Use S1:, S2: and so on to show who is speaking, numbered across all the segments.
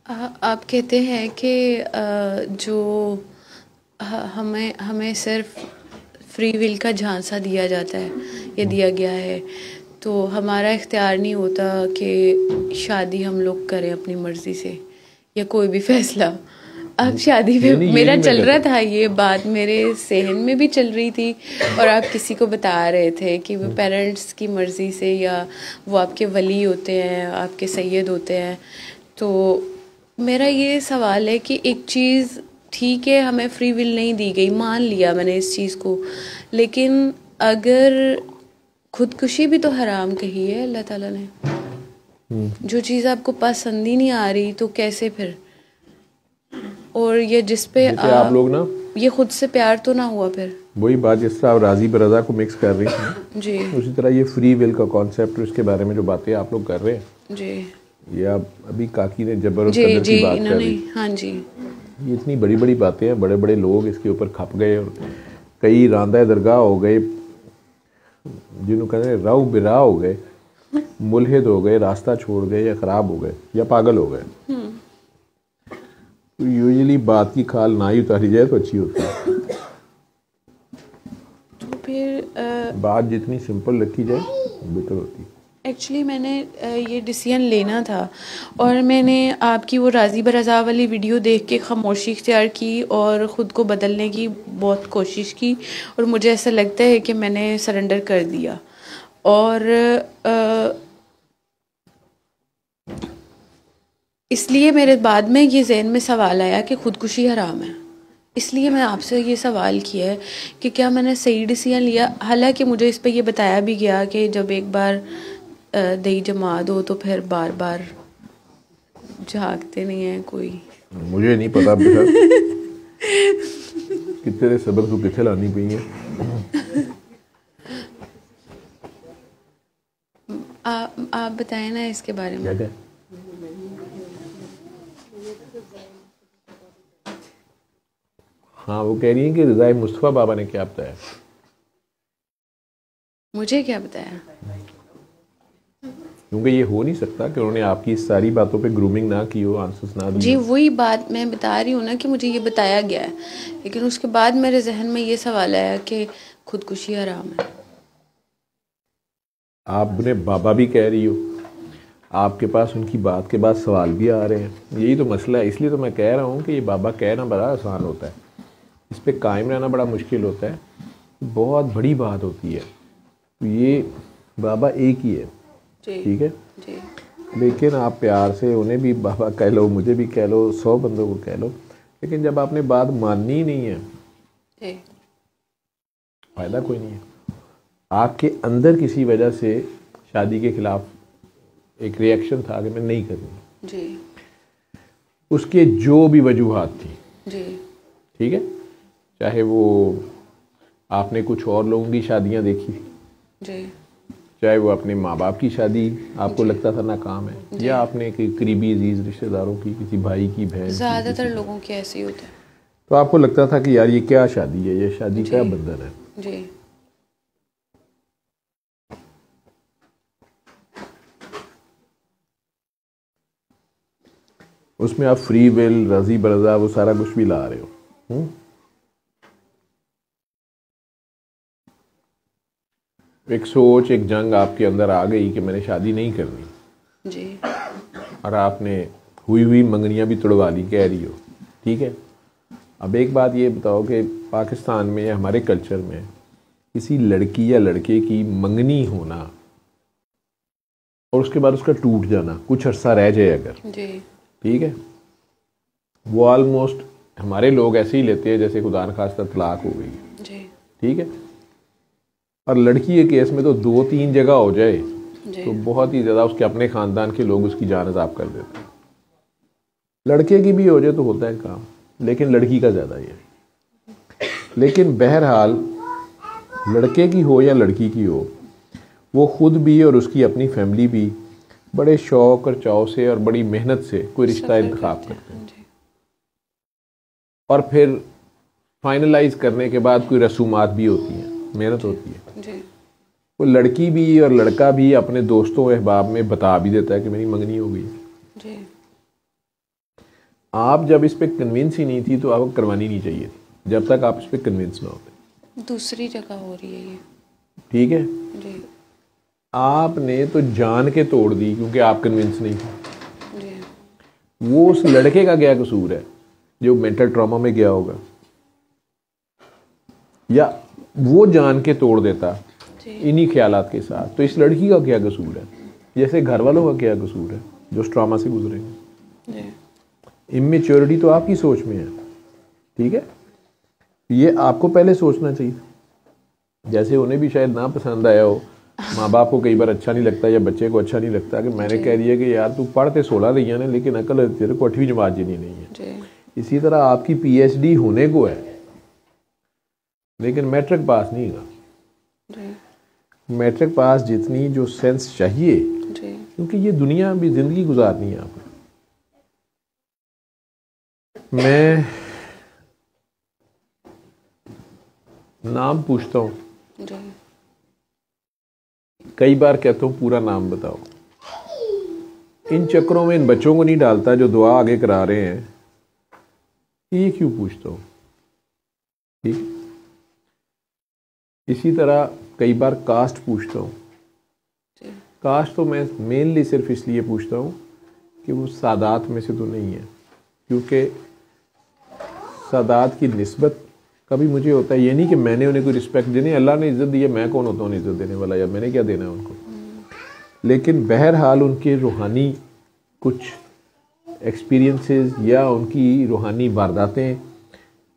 S1: आप कहते हैं कि जो हमें हमें सिर्फ फ्री विल का झांसा दिया जाता है या दिया गया है, तो हमारा इख्तियार नहीं होता कि शादी हम लोग करें अपनी मर्ज़ी से या कोई भी फ़ैसला। अब शादी पे मेरा चल रहा था, ये बात मेरे सहन में भी चल रही थी और आप किसी को बता रहे थे कि वो पेरेंट्स की मर्ज़ी से या वो आपके वली होते हैं, आपके सैयद होते हैं। तो मेरा ये सवाल है कि एक चीज़ ठीक है, हमें फ्री विल नहीं दी गई, मान लिया मैंने इस चीज़ को, लेकिन अगर खुदकुशी भी तो हराम कही है अल्लाह ताला ने। जो चीज़ आपको पसंद ही नहीं आ रही तो कैसे फिर? और ये जिस पे
S2: आप लोग ना,
S1: ये खुद से प्यार तो ना हुआ फिर?
S2: वही बात जिस तरह आप राजी बरज़ा को मिक्स कर रही हैं
S1: जी,
S2: उसी तरह ये फ्री विल का कॉन्सेप्ट, उसके बारे में जो बातें आप लोग कर रहे हैं
S1: जी,
S2: ये आप अभी काकी ने जबर और
S1: जी,
S2: कदर
S1: जी,
S2: की बात कर
S1: इन्होंने,
S2: रही,
S1: हाँ जी,
S2: ये इतनी बड़ी बड़ी बातें हैं, बड़े बड़े लोग इसके ऊपर खप गए और कई रांदा दरगाह हो गए, जिन्होंने कहते हैं राव बिरा हो गए, मुलहिद हो गए, रास्ता छोड़ गए या ख़राब हो गए या पागल हो गए। तो यूजुअली बात की खाल ना ही उतारी जाए तो अच्छी होती है।
S1: तो फिर
S2: बात जितनी सिंपल रखी जाए बेहतर होती है।
S1: एक्चुअली मैंने ये डिसीजन लेना था और मैंने आपकी वो राज़ी बरज़ा वाली वीडियो देख के खामोशी इख्तियार की और ख़ुद को बदलने की बहुत कोशिश की और मुझे ऐसा लगता है कि मैंने सरेंडर कर दिया। और इसलिए मेरे बाद में ये जहन में सवाल आया कि ख़ुदकुशी हराम है, इसलिए मैं आपसे ये सवाल किया है कि क्या मैंने सही डिसीजन लिया। हालांकि मुझे इस पे ये बताया भी गया कि जब एक बार दही जमा दो तो फिर बार बार झाँकते नहीं हैं कोई।
S2: मुझे नहीं पता बेटा कितने सबक तो कितने लानी पई है।
S1: आप बताएं ना इसके बारे में।
S2: क्या? हाँ, वो कह रही है कि रज़ाए मुस्तफ़ा बाबा ने क्या बताया।
S1: मुझे क्या बताया?
S2: क्योंकि ये हो नहीं सकता कि उन्होंने आपकी इस सारी बातों पे ग्रूमिंग ना की हो, आंसर्स ना दिए।
S1: जी, वही बात मैं बता रही हूँ ना कि मुझे ये बताया गया है, लेकिन उसके बाद मेरे जहन में ये सवाल आया कि खुदकुशी हराम है।
S2: आपने बाबा भी कह रही हो, आपके पास उनकी बात के बाद सवाल भी आ रहे हैं, यही तो मसला है। इसलिए तो मैं कह रहा हूँ कि ये बाबा कहना बड़ा आसान होता है, इस पर कायम रहना बड़ा मुश्किल होता है, बहुत बड़ी बात होती है। तो ये बाबा एक ही है, ठीक है
S1: जी।
S2: लेकिन आप प्यार से उन्हें भी बाबा कह लो, मुझे भी कह लो, 100 बंदों को कह लो, लेकिन जब आपने बात माननी ही नहीं है फ़ायदा कोई नहीं है। आपके अंदर किसी वजह से शादी के खिलाफ एक रिएक्शन था कि मैं नहीं करूँगी
S1: जी,
S2: उसके जो भी वजूहात थी
S1: जी,
S2: ठीक है, चाहे वो आपने कुछ और लोगों की शादियाँ देखी
S1: जी,
S2: चाहे वो अपने माँ बाप की शादी आपको लगता था नाकाम है, या आपने करीबी अजीज़ रिश्तेदारों की, किसी भाई की, बहन,
S1: ज़्यादातर लोगों की ऐसे ही होता है,
S2: तो आपको लगता था कि यार ये क्या शादी है, ये शादी क्या बंधन है।
S1: जी।
S2: उसमें आप फ्री विल, राज़ी बरज़ा, वो सारा कुछ भी ला रहे हो। एक सोच, एक जंग आपके अंदर आ गई कि मैंने शादी नहीं करनी
S1: जी,
S2: और आपने हुई मंगनियां भी तोड़वा ली, कह रही हो, ठीक है। अब एक बात ये बताओ कि पाकिस्तान में या हमारे कल्चर में किसी लड़की या लड़के की मंगनी होना और उसके बाद उसका टूट जाना, कुछ अरसा रह जाए अगर, ठीक है, वो ऑलमोस्ट हमारे लोग ऐसे ही लेते हैं जैसे खुदा न खास्ता तलाक हो गई, ठीक है। और लड़की के केस में तो 2-3 जगह हो जाए तो बहुत ही ज़्यादा उसके अपने ख़ानदान के लोग उसकी जान अज़ाब कर देते हैं। लड़के की भी हो जाए तो होता है काम, लेकिन लड़की का ज़्यादा ही है। लेकिन बहरहाल लड़के की हो या लड़की की हो, वो ख़ुद भी और उसकी अपनी फैमिली भी बड़े शौक़ और चाव से और बड़ी मेहनत से कोई रिश्ता इंतखाब करते हैं और फिर फाइनलाइज करने के बाद कोई रसूमात भी होती हैं, मेहनत होती है। वो लड़की भी और लड़का भी अपने दोस्तों अहबाब में बता भी देता है कि मेरी मंगनी हो गई। आप जब इस पे कन्विंस ही नहीं थी तो आपको करवानी नहीं चाहिए थी, जब तक आप इस पे कन्विंस ना होते।
S1: दूसरी जगह हो रही है ये।
S2: ठीक है
S1: जी
S2: आपने तो जान के तोड़ दी क्योंकि आप कन्विंस नहीं थे।
S1: जी।
S2: वो उस लड़के का क्या कसूर है जो मेंटल ट्रॉमा में गया होगा, या वो जान के तोड़ देता इन्हीं ख्यालात के साथ, तो इस लड़की का क्या कसूर है? जैसे घर वालों का क्या कसूर है जो उस ट्रॉमा से गुजरेंगे? इमेच्योरिटी तो आपकी सोच में है। ठीक है ये आपको पहले सोचना चाहिए। जैसे उन्हें भी शायद ना पसंद आया हो, माँ बाप को कई बार अच्छा नहीं लगता या बच्चे को अच्छा नहीं लगता कि मैंने कह दिया कि यार तू पढ़ते 16 रही है ना, लेकिन अकल तेरे को 8वीं जमात जिनी नहीं है। इसी तरह आपकी PhD होने को है लेकिन मैट्रिक पास नहीं होगा। मैट्रिक पास जितनी जो सेंस चाहिए, क्योंकि ये दुनिया भी जिंदगी गुजारनी है आपने। मैं नाम पूछता हूँ, कई बार कहता हूँ पूरा नाम बताओ। इन चक्करों में इन बच्चों को नहीं डालता जो दुआ आगे करा रहे हैं, ये क्यों पूछता हूँ? ठीक इसी तरह कई बार कास्ट पूछता हूँ। कास्ट तो मैं मेनली सिर्फ इसलिए पूछता हूँ कि वो सादात में से तो नहीं है, क्योंकि सादात की निस्बत कभी मुझे होता है ये नहीं कि मैंने उन्हें कोई रिस्पेक्ट देनी, अल्लाह ने इज़्ज़त दी है, मैं कौन होता हूँ इज़्ज़त देने वाला, या मैंने क्या देना है उनको। लेकिन बहरहाल उनके रूहानी कुछ एक्सपीरियंसेस या उनकी रूहानी वारदातें,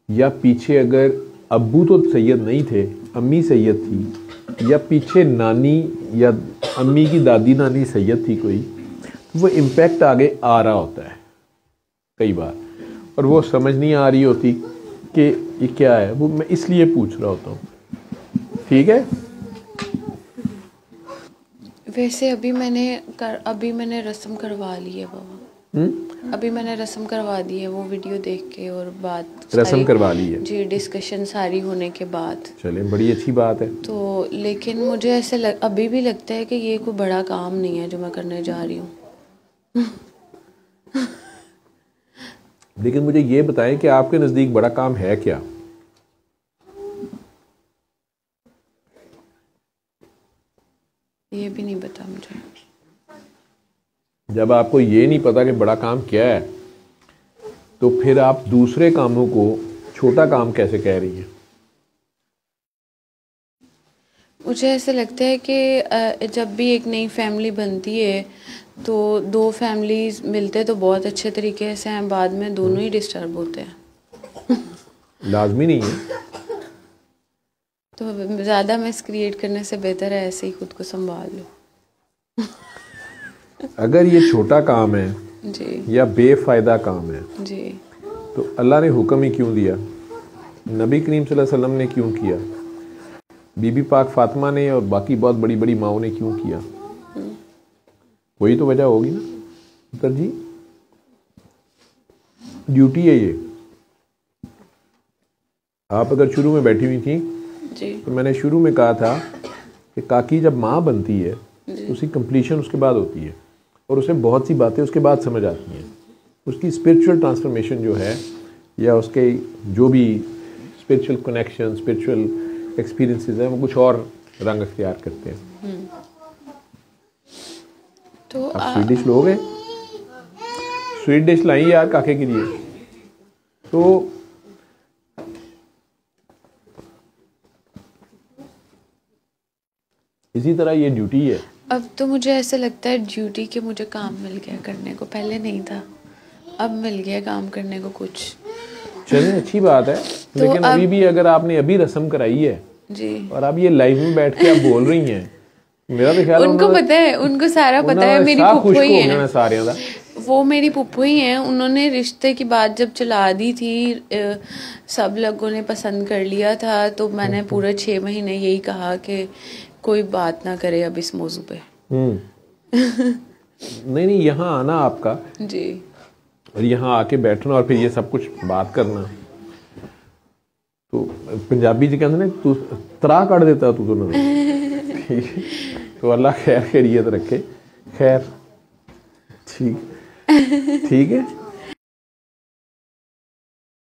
S2: या पीछे अगर अब्बू तो सैयद नहीं थे, अम्मी सैयद थी, या पीछे नानी या अम्मी की दादी नानी सैयद थी कोई, वो इम्पैक्ट आगे आ रहा होता है कई बार, और वो समझ नहीं आ रही होती कि ये क्या है। वो मैं इसलिए पूछ रहा होता हूँ। ठीक है
S1: वैसे अभी मैंने रस्म करवा ली है बाबा। अभी मैंने रस्म करवा दी है, वो वीडियो देख के और बात
S2: रस्म करवा ली है
S1: जी, डिस्कशन सारी होने के बाद।
S2: चले बड़ी अच्छी बात है।
S1: तो लेकिन मुझे ऐसे अभी भी लगता है कि ये कोई बड़ा काम नहीं है जो मैं करने जा रही हूँ।
S2: लेकिन मुझे ये बताएं कि आपके नज़दीक बड़ा काम है क्या?
S1: ये भी नहीं पता मुझे।
S2: जब आपको ये नहीं पता कि बड़ा काम क्या है, तो फिर आप दूसरे कामों को छोटा काम कैसे कह रही हैं?
S1: मुझे ऐसे लगता है कि जब भी एक नई फैमिली बनती है तो दो फैमिलीज मिलते तो बहुत अच्छे तरीके से हैं, बाद में दोनों ही डिस्टर्ब होते हैं।
S2: लाजमी नहीं है।
S1: तो ज़्यादा मैस क्रिएट करने से बेहतर है ऐसे ही खुद को संभाल लो।
S2: अगर ये छोटा काम है
S1: जी
S2: या बेफायदा काम है
S1: जी,
S2: तो अल्लाह ने हुक्म ही क्यों दिया? नबी करीम सल्लल्लाहु अलैहि वसल्लम ने क्यों किया? बीबी पाक फातिमा ने और बाकी बहुत बड़ी बड़ी माओं ने क्यों किया? वही तो वजह होगी ना सर जी। ड्यूटी है ये। आप अगर शुरू में बैठी हुई थी
S1: जी,
S2: तो मैंने शुरू में कहा था कि काकी जब माँ बनती है तो उसकी कंप्लीशन उसके बाद होती है, और उसे बहुत सी बातें उसके बाद समझ आती हैं। उसकी स्पिरिचुअल ट्रांसफॉर्मेशन जो है, या उसके जो भी स्पिरिचुअल कनेक्शन, स्पिरिचुअल एक्सपीरियंसेस हैं, वो कुछ और रंग अख्तियार करते हैं।
S1: तो
S2: आप स्वीट डिश लोगे? स्वीट डिश लाई यार काके के लिए। तो इसी तरह ये ड्यूटी है।
S1: अब तो मुझे ऐसा लगता है ड्यूटी के मुझे काम मिल गया करने को, पहले नहीं था, अब मिल गया काम करने को कुछ।
S2: चलिए अच्छी बात है।
S1: तो
S2: लेकिन अभी भी अगर आपने अभी रस्म कराई है
S1: जी, और
S2: आप ये लाइव में बैठ के आप बोल रही हैं, मेरा तो ख्याल
S1: उनको पता है, उनको सारा पता है। मेरी फुप्पो ही है,
S2: सारे दा
S1: वो मेरी फुप्पो ही हैं। उन्होंने रिश्ते की बात जब चला दी थी, सब लोगों ने पसंद कर लिया था, तो मैंने पूरे 6 महीने यही कहा कि कोई बात ना करे अब इस मौजू पे।
S2: नहीं यहाँ आना आपका
S1: जी,
S2: और यहाँ आके बैठना और फिर ये सब कुछ बात करना, तो पंजाबी जी कहते ना तू तरा काट देता तू तो ठीक है। तो अल्लाह खैर खैरियत रखे। खैर ठीक है।